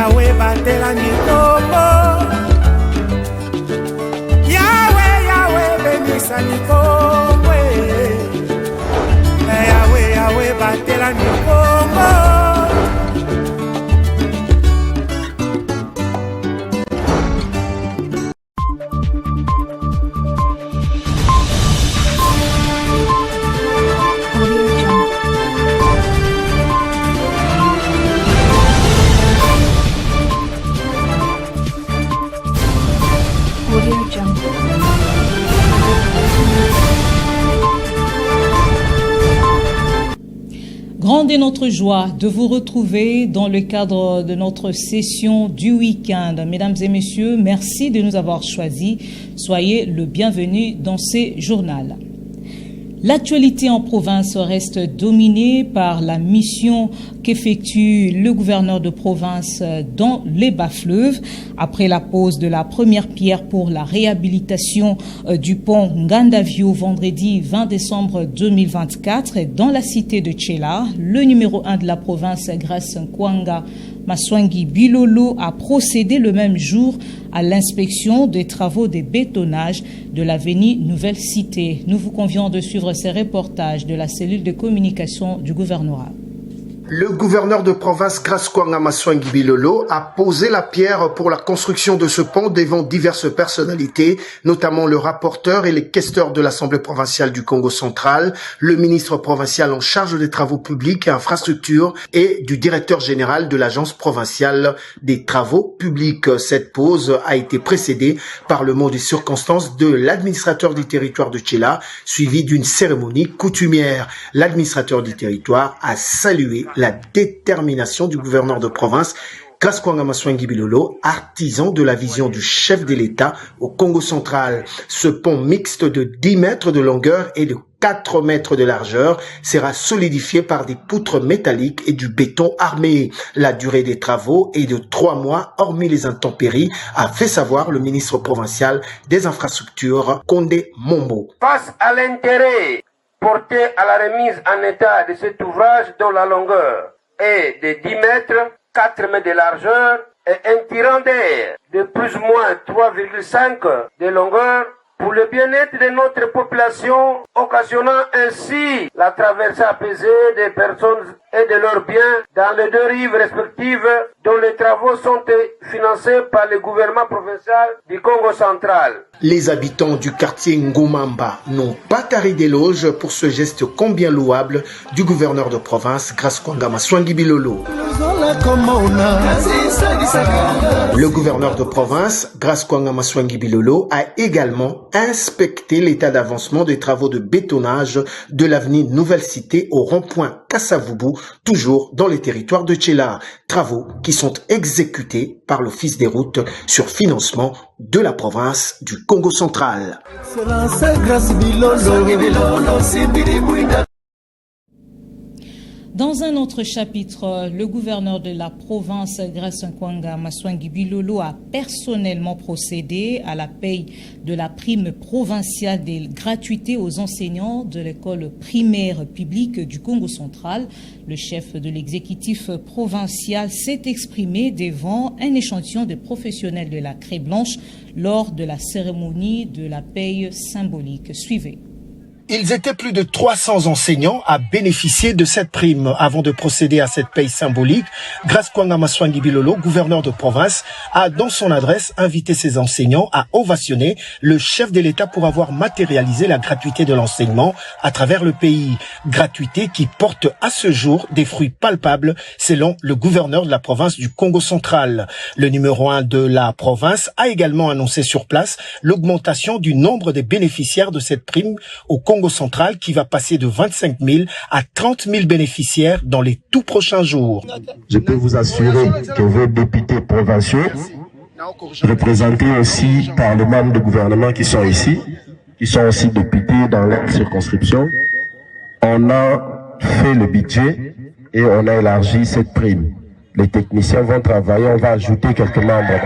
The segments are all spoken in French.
Yahweh batela nikombo. Yahweh benisa nikombo. Yahweh batela nikombo. Grande est notre joie de vous retrouver dans le cadre de notre session du week-end. Mesdames et messieurs, merci de nous avoir choisis. Soyez le bienvenu dans ces journaux. L'actualité en province reste dominée par la mission qu'effectue le gouverneur de province dans les bas-fleuves. Après la pose de la première pierre pour la réhabilitation du pont Ngandavio vendredi 20 décembre 2024 dans la cité de Tchela, le numéro 1 de la province, Grace Nkwanga Maswangi Bilolo, a procédé le même jour à l'inspection des travaux de bétonnage de l'avenue Nouvelle Cité. Nous vous convions de suivre ces reportages de la cellule de communication du gouvernorat. Le gouverneur de province Grace Nkwanga Maswangi Bilolo a posé la pierre pour la construction de ce pont devant diverses personnalités, notamment le rapporteur et les questeurs de l'Assemblée provinciale du Congo central, le ministre provincial en charge des travaux publics et infrastructures et du directeur général de l'agence provinciale des travaux publics. Cette pose a été précédée par le mot de circonstance de l'administrateur du territoire de Tchela, suivi d'une cérémonie coutumière. L'administrateur du territoire a salué la détermination du gouverneur de province, Grace Nkwanga Maswangi Bilolo, artisan de la vision du chef de l'État au Congo central. Ce pont mixte de 10 mètres de longueur et de 4 mètres de largeur sera solidifié par des poutres métalliques et du béton armé. La durée des travaux est de 3 mois, hormis les intempéries, a fait savoir le ministre provincial des infrastructures, Condé Mombo. Face à l'intérêt porté à la remise en état de cet ouvrage dont la longueur est de 10 mètres, 4 mètres de largeur et un tirant d'air de plus ou moins 3,5 de longueur pour le bien-être de notre population, occasionnant ainsi la traversée apaisée des personnes et de leurs biens dans les deux rives respectives dont les travaux sont financés par le gouvernement provincial du Congo central. Les habitants du quartier Ngomamba n'ont pas taré d'éloges pour ce geste combien louable du gouverneur de province, Grace Nkwanga Maswangi Bilolo. Le gouverneur de province, Grace Nkwanga Maswangi Bilolo, a également inspecté l'état d'avancement des travaux de bétonnage de l'avenue Nouvelle Cité au rond-point Kassavubu, toujours dans les territoires de Tchela. Travaux qui sont exécutés par l'Office des routes sur financement de la province du Congo central. Dans un autre chapitre, le gouverneur de la province, Grace Nkwanga Maswangi Bilolo, a personnellement procédé à la paye de la prime provinciale des gratuités aux enseignants de l'école primaire publique du Congo central. Le chef de l'exécutif provincial s'est exprimé devant un échantillon de professionnels de la Craie Blanche lors de la cérémonie de la paye symbolique. Suivez. Ils étaient plus de 300 enseignants à bénéficier de cette prime. Avant de procéder à cette paye symbolique, Grace Nkwanga Maswangi Bilolo, gouverneur de province, a dans son adresse invité ses enseignants à ovationner le chef de l'État pour avoir matérialisé la gratuité de l'enseignement à travers le pays. Gratuité qui porte à ce jour des fruits palpables selon le gouverneur de la province du Congo central. Le numéro 1 de la province a également annoncé sur place l'augmentation du nombre des bénéficiaires de cette prime au Congo central qui va passer de 25 000 à 30 000 bénéficiaires dans les tout prochains jours. Je peux vous assurer que vos députés provinciaux, représentés aussi par les membres du gouvernement qui sont ici, qui sont aussi députés dans leur circonscription, on a fait le budget et on a élargi cette prime. Les techniciens vont travailler, on va ajouter quelques membres.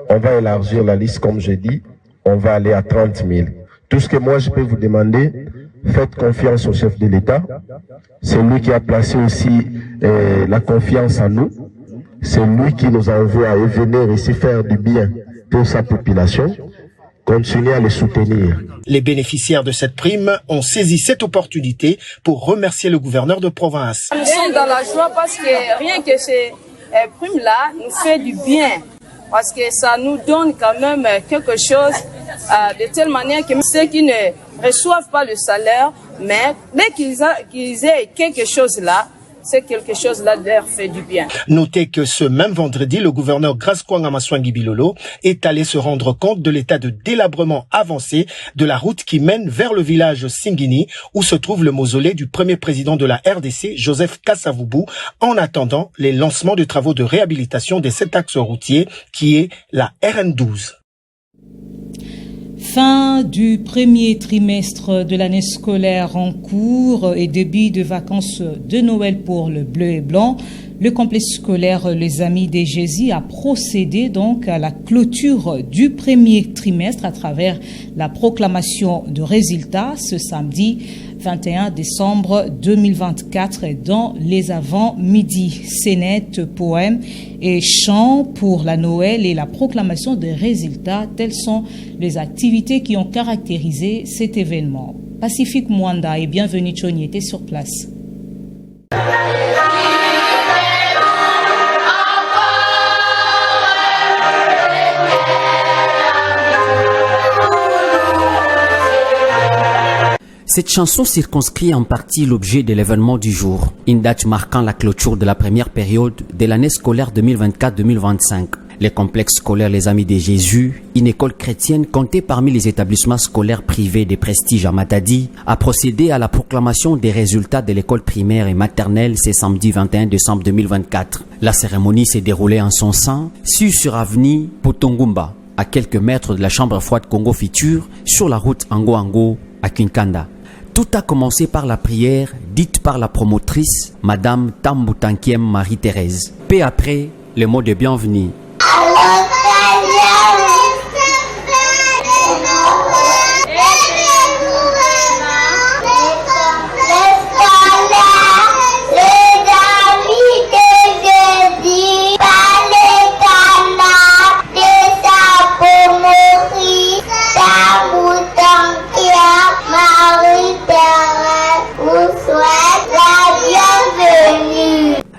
On va élargir la liste comme j'ai dit, on va aller à 30 000. Tout ce que moi je peux vous demander, faites confiance au chef de l'État. C'est lui qui a placé aussi la confiance en nous. c'est lui qui nous envoie à venir ici faire du bien pour sa population. Continuez à les soutenir. Les bénéficiaires de cette prime ont saisi cette opportunité pour remercier le gouverneur de province. Nous sommes dans la joie parce que rien que ces primes-là nous fait du bien. Parce que ça nous donne quand même quelque chose de telle manière que ceux qui ne reçoivent pas le salaire, mais dès qu'ils aient quelque chose là, c'est quelque chose là leur fait du bien. Notez que ce même vendredi, le gouverneur Grace Kwanga Maswangi Bilolo est allé se rendre compte de l'état de délabrement avancé de la route qui mène vers le village Singini, où se trouve le mausolée du premier président de la RDC, Joseph Kasavubu, en attendant les lancements de travaux de réhabilitation de cet axe routier qui est la RN12. Fin du premier trimestre de l'année scolaire en cours et début de vacances de Noël pour le bleu et blanc. Le complexe scolaire Les Amis des Jésus a procédé donc à la clôture du premier trimestre à travers la proclamation de résultats ce samedi 21 décembre 2024 dans les avant-midi. Scénettes, poèmes et chants pour la Noël et la proclamation des résultats, telles sont les activités qui ont caractérisé cet événement. Pacifique Mwanda et Bienvenue Choni étaient sur place. Cette chanson circonscrit en partie l'objet de l'événement du jour, une date marquant la clôture de la première période de l'année scolaire 2024-2025. Les complexes scolaires Les Amis de Jésus, une école chrétienne comptée parmi les établissements scolaires privés de prestige à Matadi, a procédé à la proclamation des résultats de l'école primaire et maternelle ce samedi 21 décembre 2024. La cérémonie s'est déroulée en son sein, sur avenue Potongumba, à quelques mètres de la chambre froide Congo Futur, sur la route Ango-Ango à Kinkanda. Tout a commencé par la prière dite par la promotrice, Madame Tamboutankiem Marie-Thérèse. Peu après, le mot de bienvenue.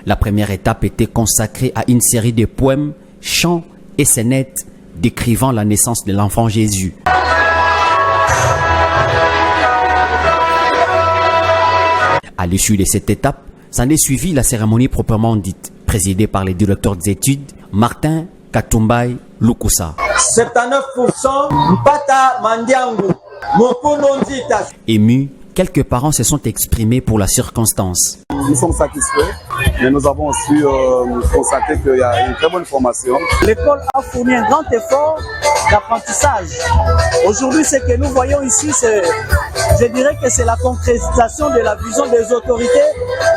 La première étape était consacrée à une série de poèmes, chants et scénettes décrivant la naissance de l'enfant Jésus. À l'issue de cette étape, s'en est suivie la cérémonie proprement dite, présidée par le directeur des études, Martin Katumbai Lukusa. 79% Mpata Mandiangu. Ému, quelques parents se sont exprimés pour la circonstance. Nous sommes satisfaits, mais nous avons aussi constaté qu'il y a une très bonne formation. L'école a fourni un grand effort d'apprentissage. Aujourd'hui, ce que nous voyons ici, je dirais que c'est la concrétisation de la vision des autorités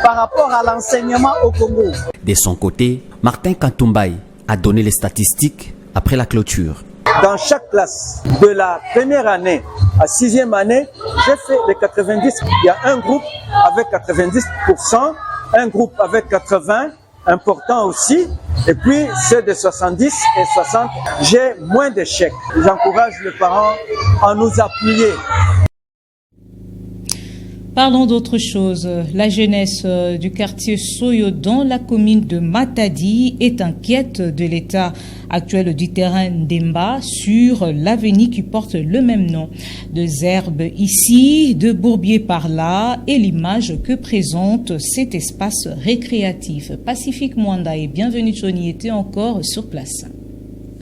par rapport à l'enseignement au Congo. De son côté, Martin Katumbai a donné les statistiques après la clôture. Dans chaque classe, de la première année à 6e année, j'ai fait les 90. Il y a un groupe avec 90%, un groupe avec 80%, important aussi, et puis ceux de 70 et 60, j'ai moins d'échecs. J'encourage les parents à nous appuyer. Parlons d'autre chose. La jeunesse du quartier Soyo dans la commune de Matadi est inquiète de l'état actuel du terrain d'Emba sur l'avenue qui porte le même nom. Deux herbes ici, deux bourbiers par là et l'image que présente cet espace récréatif. Pacifique Mwanda et Bienvenue Choni étaient encore sur place.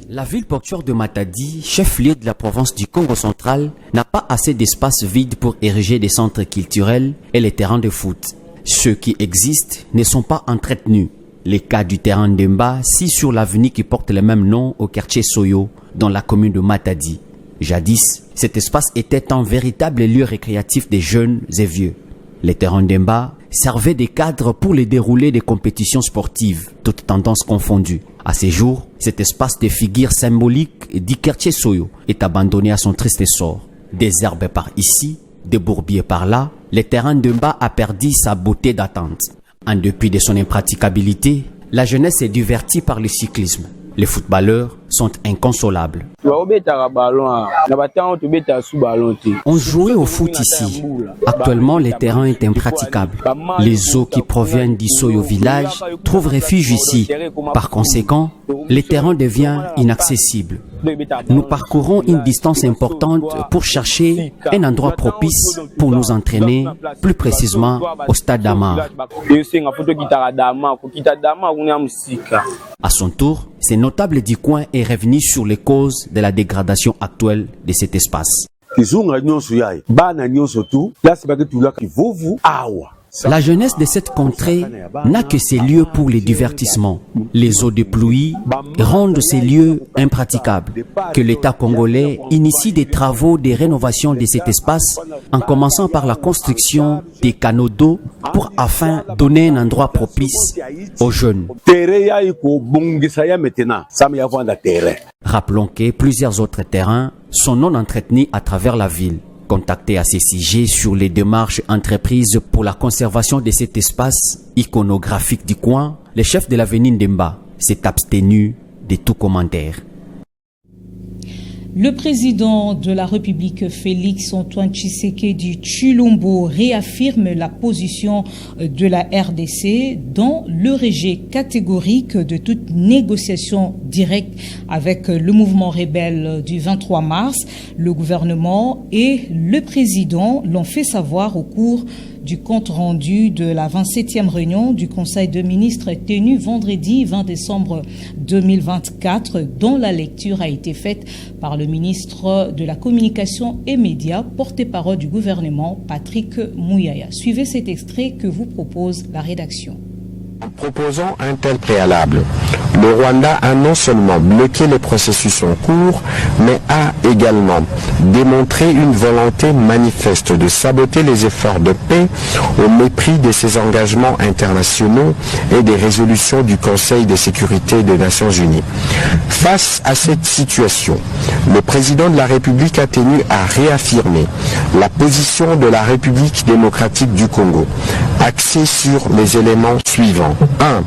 La ville portuaire de Matadi, chef-lieu de la province du Congo central, n'a pas assez d'espace vide pour ériger des centres culturels et les terrains de foot. Ceux qui existent ne sont pas entretenus. Les cas du terrain d'Emba, si sur l'avenue qui porte le même nom au quartier Soyo, dans la commune de Matadi. Jadis, cet espace était un véritable lieu récréatif des jeunes et vieux. Les terrains d'Emba servaient de cadre pour le déroulé des compétitions sportives, toutes tendances confondues. À ces jours, cet espace de figure symbolique du quartier Soyo est abandonné à son triste sort. Des herbes par ici, des bourbiers par là, le terrain d'Emba a perdu sa beauté d'attente. En dépit de son impraticabilité, La jeunesse est divertie par le cyclisme. Les footballeurs sont inconsolables. On jouait au foot ici. Actuellement, le terrain est impraticable. Les eaux qui proviennent d'Issoy au village trouvent refuge ici. Par conséquent, le terrain devient inaccessible. Nous parcourons une distance importante pour chercher un endroit propice pour nous entraîner, plus précisément au stade d'Amar. À son tour, ces notables du coin est revenu sur les causes de la dégradation actuelle de cet espace. La jeunesse de cette contrée n'a que ces lieux pour les divertissements. Les eaux de pluie rendent ces lieux impraticables. Que l'État congolais initie des travaux de rénovation de cet espace en commençant par la construction des canaux d'eau afin de donner un endroit propice aux jeunes. Rappelons que plusieurs autres terrains sont non entretenus à travers la ville. Contacté à ces sujets sur les démarches entreprises pour la conservation de cet espace iconographique du coin, le chef de l'avenue Ndemba s'est abstenu de tout commentaire. Le président de la République, Félix-Antoine Tshisekedi Tshilombo, réaffirme la position de la RDC dans le rejet catégorique de toute négociation directe avec le mouvement rebelle du 23 mars. Le gouvernement et le président l'ont fait savoir au cours du compte rendu de la 27e réunion du Conseil de ministres tenue vendredi 20 décembre 2024, dont la lecture a été faite par le ministre de la Communication et Médias, porte-parole du gouvernement, Patrick Mouyaya. Suivez cet extrait que vous propose la rédaction. Proposant un tel préalable, le Rwanda a non seulement bloqué les processus en cours, mais a également démontré une volonté manifeste de saboter les efforts de paix au mépris de ses engagements internationaux et des résolutions du Conseil de sécurité des Nations Unies. Face à cette situation, le président de la République a tenu à réaffirmer la position de la République démocratique du Congo, axée sur les éléments suivants. 1.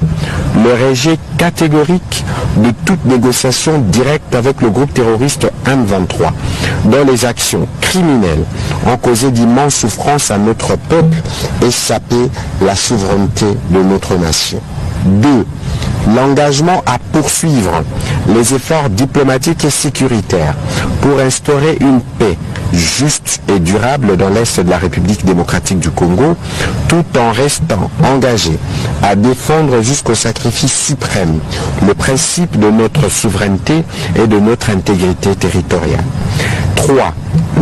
Le rejet catégorique de toute négociation directe avec le groupe terroriste M23, dont les actions criminelles ont causé d'immenses souffrances à notre peuple et sapé la souveraineté de notre nation. 2. L'engagement à poursuivre les efforts diplomatiques et sécuritaires pour instaurer une paix juste et durable dans l'Est de la République démocratique du Congo, tout en restant engagé à défendre jusqu'au sacrifice suprême le principe de notre souveraineté et de notre intégrité territoriale. 3.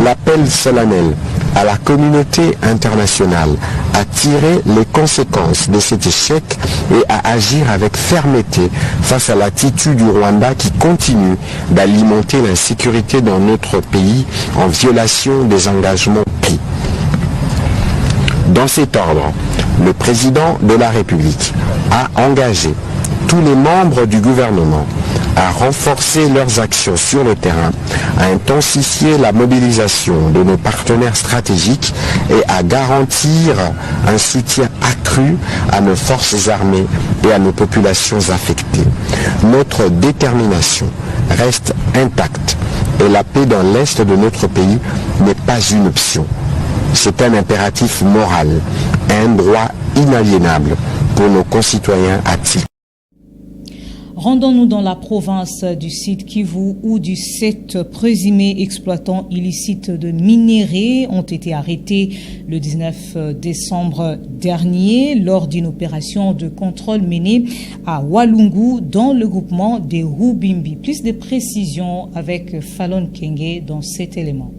L'appel solennel à la communauté internationale à tirer les conséquences de cet échec et à agir avec fermeté face à l'attitude du Rwanda qui continue d'alimenter l'insécurité dans notre pays en violation des engagements pris. Dans cet ordre, le président de la République a engagé tous les membres du gouvernement à renforcer leurs actions sur le terrain, à intensifier la mobilisation de nos partenaires stratégiques et à garantir un soutien accru à nos forces armées et à nos populations affectées. Notre détermination reste intacte et la paix dans l'Est de notre pays n'est pas une option. C'est un impératif moral, un droit inaliénable pour nos concitoyens, a-t-il. Rendons-nous dans la province du Sud Kivu où 17 présumés exploitants illicites de minerais ont été arrêtés le 19 décembre dernier lors d'une opération de contrôle menée à Walungu dans le groupement des Rubimbi. Plus de précisions avec Fallon Kenge dans cet élément.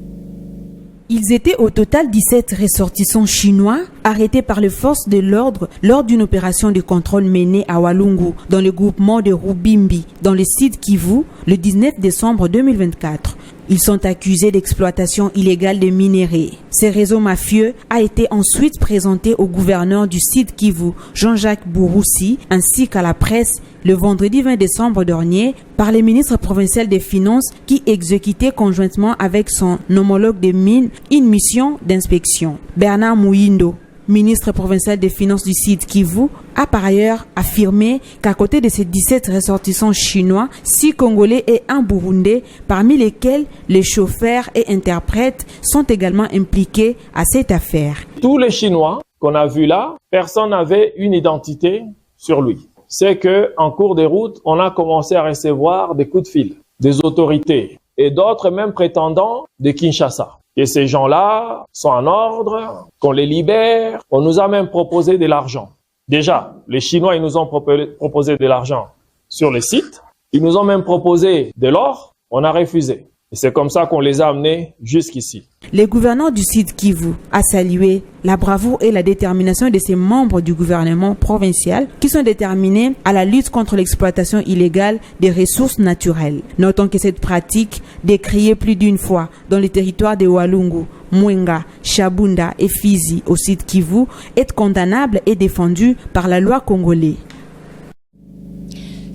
Ils étaient au total 17 ressortissants chinois arrêtés par les forces de l'ordre lors d'une opération de contrôle menée à Walungu dans le groupement de Rubimbi dans le site Kivu le 19 décembre 2024. Ils sont accusés d'exploitation illégale de minerais. Ce réseau mafieux a été ensuite présenté au gouverneur du site Kivu, Jean-Jacques Bouroussi, ainsi qu'à la presse le vendredi 20 décembre dernier par le ministre provincial des Finances qui exécutait conjointement avec son homologue des mines une mission d'inspection. Bernard Mouyindo. ministre provincial des Finances du Sud Kivu, a par ailleurs affirmé qu'à côté de ces 17 ressortissants chinois, 6 Congolais et 1 Burundais, parmi lesquels les chauffeurs et interprètes, sont également impliqués à cette affaire. Tous les Chinois qu'on a vus là, personne n'avait une identité sur lui. C'est qu'en cours de route, on a commencé à recevoir des coups de fil des autorités et d'autres même prétendants de Kinshasa. Et ces gens-là sont en ordre, qu'on les libère. On nous a même proposé de l'argent. Déjà, les Chinois, ils nous ont proposé de l'argent sur le site. Ils nous ont même proposé de l'or. On a refusé. Et c'est comme ça qu'on les a amenés jusqu'ici. Le gouverneur du Sud Kivu a salué la bravoure et la détermination de ses membres du gouvernement provincial qui sont déterminés à la lutte contre l'exploitation illégale des ressources naturelles. Notons que cette pratique, décriée plus d'une fois dans les territoires de Walungu, Mwenga, Shabunda et Fizi au Sud Kivu, est condamnable et défendue par la loi congolaise.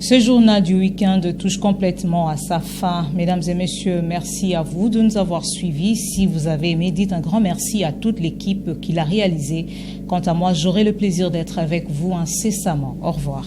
Ce journal du week-end touche complètement à sa fin. Mesdames et messieurs, merci à vous de nous avoir suivis. Si vous avez aimé, dites un grand merci à toute l'équipe qui l'a réalisé. Quant à moi, j'aurai le plaisir d'être avec vous incessamment. Au revoir.